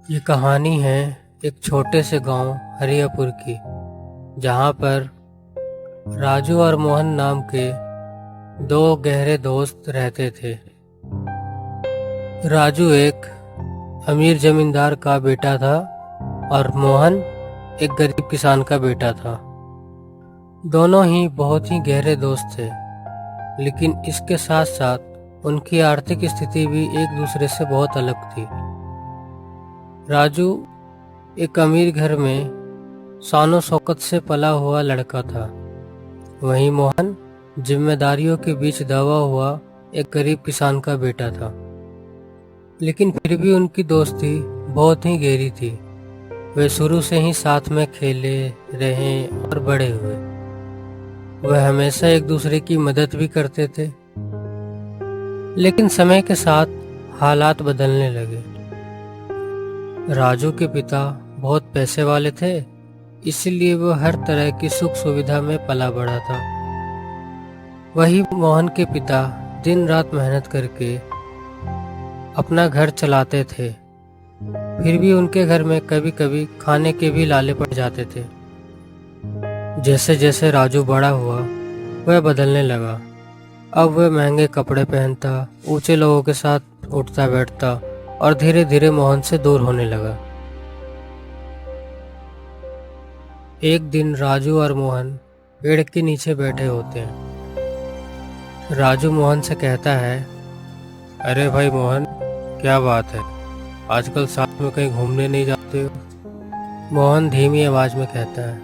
ये कहानी है एक छोटे से गांव हरियापुर की, जहां पर राजू और मोहन नाम के दो गहरे दोस्त रहते थे। राजू एक अमीर जमींदार का बेटा था और मोहन एक गरीब किसान का बेटा था। दोनों ही बहुत ही गहरे दोस्त थे, लेकिन इसके साथ साथ उनकी आर्थिक स्थिति भी एक दूसरे से बहुत अलग थी। राजू एक अमीर घर में शानो शौकत से पला हुआ लड़का था, वहीं मोहन जिम्मेदारियों के बीच दबा हुआ एक गरीब किसान का बेटा था। लेकिन फिर भी उनकी दोस्ती बहुत ही गहरी थी। वे शुरू से ही साथ में खेले रहे और बड़े हुए। वह हमेशा एक दूसरे की मदद भी करते थे, लेकिन समय के साथ हालात बदलने लगे। राजू के पिता बहुत पैसे वाले थे, इसीलिए वह हर तरह की सुख सुविधा में पला बड़ा था। वही मोहन के पिता दिन रात मेहनत करके अपना घर चलाते थे, फिर भी उनके घर में कभी कभी खाने के भी लाले पड़ जाते थे। जैसे जैसे राजू बड़ा हुआ, वह बदलने लगा। अब वह महंगे कपड़े पहनता, ऊंचे लोगों के साथ उठता बैठता और धीरे धीरे मोहन से दूर होने लगा। एक दिन राजू और मोहन पेड़ के नीचे बैठे होते हैं। राजू मोहन से कहता है, अरे भाई मोहन, क्या बात है, आजकल साथ में कहीं घूमने नहीं जाते हो? मोहन धीमी आवाज में कहता है,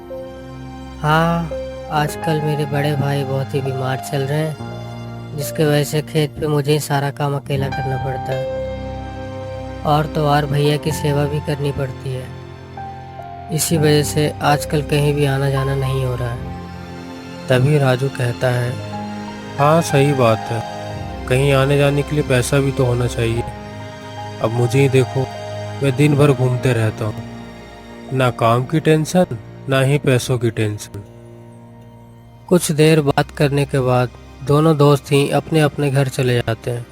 हाँ, आजकल मेरे बड़े भाई बहुत ही बीमार चल रहे हैं, जिसकी वजह से खेत पे मुझे ही सारा काम अकेला करना पड़ता है और तो और भैया की सेवा भी करनी पड़ती है। इसी वजह से आजकल कहीं भी आना जाना नहीं हो रहा है। तभी राजू कहता है, हाँ सही बात है, कहीं आने जाने के लिए पैसा भी तो होना चाहिए। अब मुझे ही देखो, मैं दिन भर घूमते रहता हूँ, ना काम की टेंशन ना ही पैसों की टेंशन। कुछ देर बात करने के बाद दोनों दोस्त ही अपने अपने घर चले जाते हैं।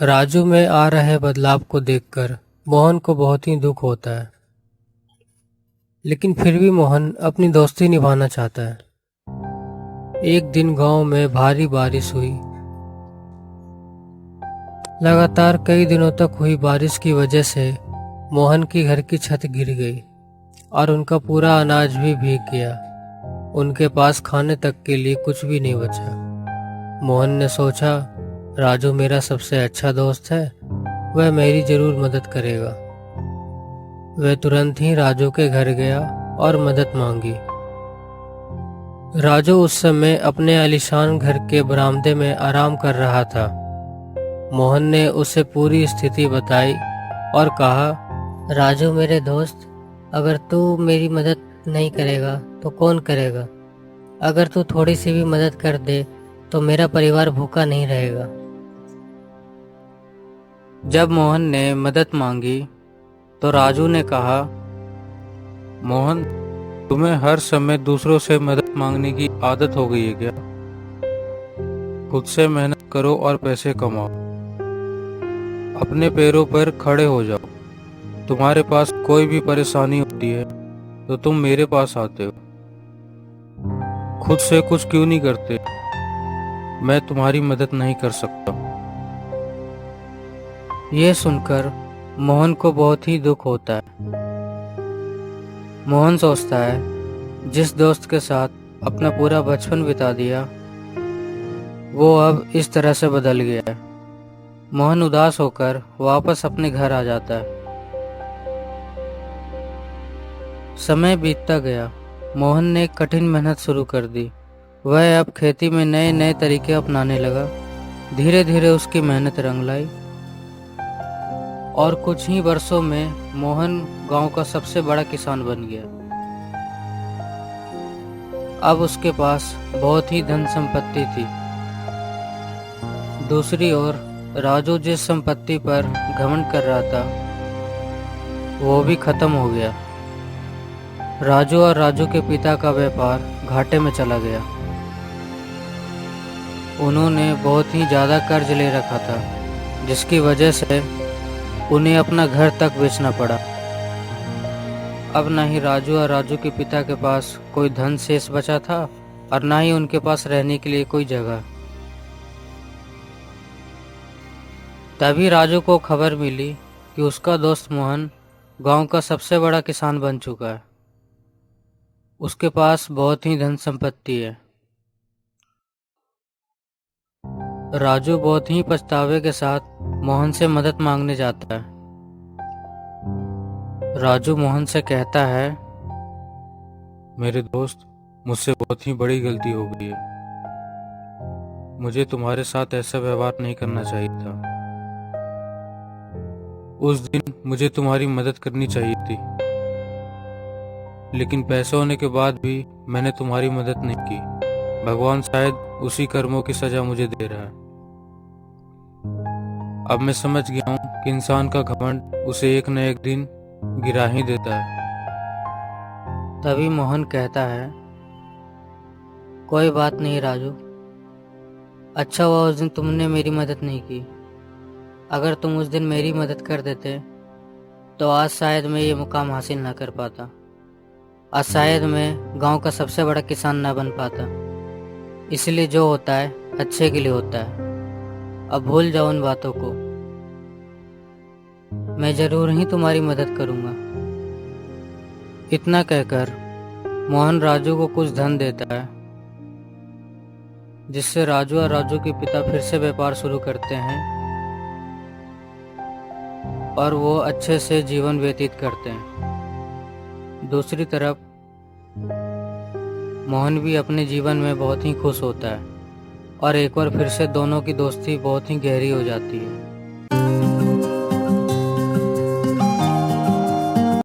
राजू में आ रहे बदलाव को देखकर मोहन को बहुत ही दुख होता है, लेकिन फिर भी मोहन अपनी दोस्ती निभाना चाहता है। एक दिन गांव में भारी बारिश हुई। लगातार कई दिनों तक हुई बारिश की वजह से मोहन की घर की छत गिर गई और उनका पूरा अनाज भी भीग गया। उनके पास खाने तक के लिए कुछ भी नहीं बचा। मोहन ने सोचा, राजू मेरा सबसे अच्छा दोस्त है, वह मेरी जरूर मदद करेगा। वह तुरंत ही राजू के घर गया और मदद मांगी। राजू उस समय अपने आलीशान घर के बरामदे में आराम कर रहा था। मोहन ने उसे पूरी स्थिति बताई और कहा, राजू मेरे दोस्त, अगर तू मेरी मदद नहीं करेगा तो कौन करेगा? अगर तू थोड़ी सी भी मदद कर दे तो मेरा परिवार भूखा नहीं रहेगा। जब मोहन ने मदद मांगी तो राजू ने कहा, मोहन, तुम्हें हर समय दूसरों से मदद मांगने की आदत हो गई है क्या? खुद से मेहनत करो और पैसे कमाओ, अपने पैरों पर खड़े हो जाओ। तुम्हारे पास कोई भी परेशानी होती है तो तुम मेरे पास आते हो। खुद से कुछ क्यों नहीं करते? मैं तुम्हारी मदद नहीं कर सकता। यह सुनकर मोहन को बहुत ही दुख होता है। मोहन सोचता है, जिस दोस्त के साथ अपना पूरा बचपन बिता दिया, वो अब इस तरह से बदल गया है। मोहन उदास होकर वापस अपने घर आ जाता है। समय बीतता गया। मोहन ने एक कठिन मेहनत शुरू कर दी। वह अब खेती में नए नए तरीके अपनाने लगा। धीरे धीरे उसकी मेहनत रंग लाई और कुछ ही वर्षों में मोहन गांव का सबसे बड़ा किसान बन गया। अब उसके पास बहुत ही धन संपत्ति थी। दूसरी ओर राजू जिस संपत्ति पर घमंड कर रहा था, वो भी खत्म हो गया। राजू और राजू के पिता का व्यापार घाटे में चला गया। उन्होंने बहुत ही ज़्यादा कर्ज ले रखा था, जिसकी वजह से उन्हें अपना घर तक बेचना पड़ा। अब न ही राजू और राजू के पिता के पास कोई धन शेष बचा था और न ही उनके पास रहने के लिए कोई जगह। तभी राजू को खबर मिली कि उसका दोस्त मोहन गांव का सबसे बड़ा किसान बन चुका है। उसके पास बहुत ही धन संपत्ति है। राजू बहुत ही पछतावे के साथ मोहन से मदद मांगने जाता है। राजू मोहन से कहता है, मेरे दोस्त, मुझसे बहुत ही बड़ी गलती हो गई है। मुझे तुम्हारे साथ ऐसा व्यवहार नहीं करना चाहिए था। उस दिन मुझे तुम्हारी मदद करनी चाहिए थी, लेकिन पैसे होने के बाद भी मैंने तुम्हारी मदद नहीं की। भगवान शायद उसी कर्मों की सजा मुझे दे रहा है। अब मैं समझ गया हूँ कि इंसान का घमंड उसे एक न एक दिन गिरा ही देता है। तभी मोहन कहता है, कोई बात नहीं राजू, अच्छा हुआ उस दिन तुमने मेरी मदद नहीं की। अगर तुम उस दिन मेरी मदद कर देते तो आज शायद मैं ये मुकाम हासिल ना कर पाता। आज शायद मैं गांव का सबसे बड़ा किसान ना बन पाता। इसलिए जो होता है अच्छे के लिए होता है। अब भूल जाओ उन बातों को। मैं जरूर ही तुम्हारी मदद करूंगा। इतना कहकर मोहन राजू को कुछ धन देता है, जिससे राजू और राजू के पिता फिर से व्यापार शुरू करते हैं और वो अच्छे से जीवन व्यतीत करते हैं। दूसरी तरफ मोहन भी अपने जीवन में बहुत ही खुश होता है और एक बार फिर से दोनों की दोस्ती बहुत ही गहरी हो जाती है।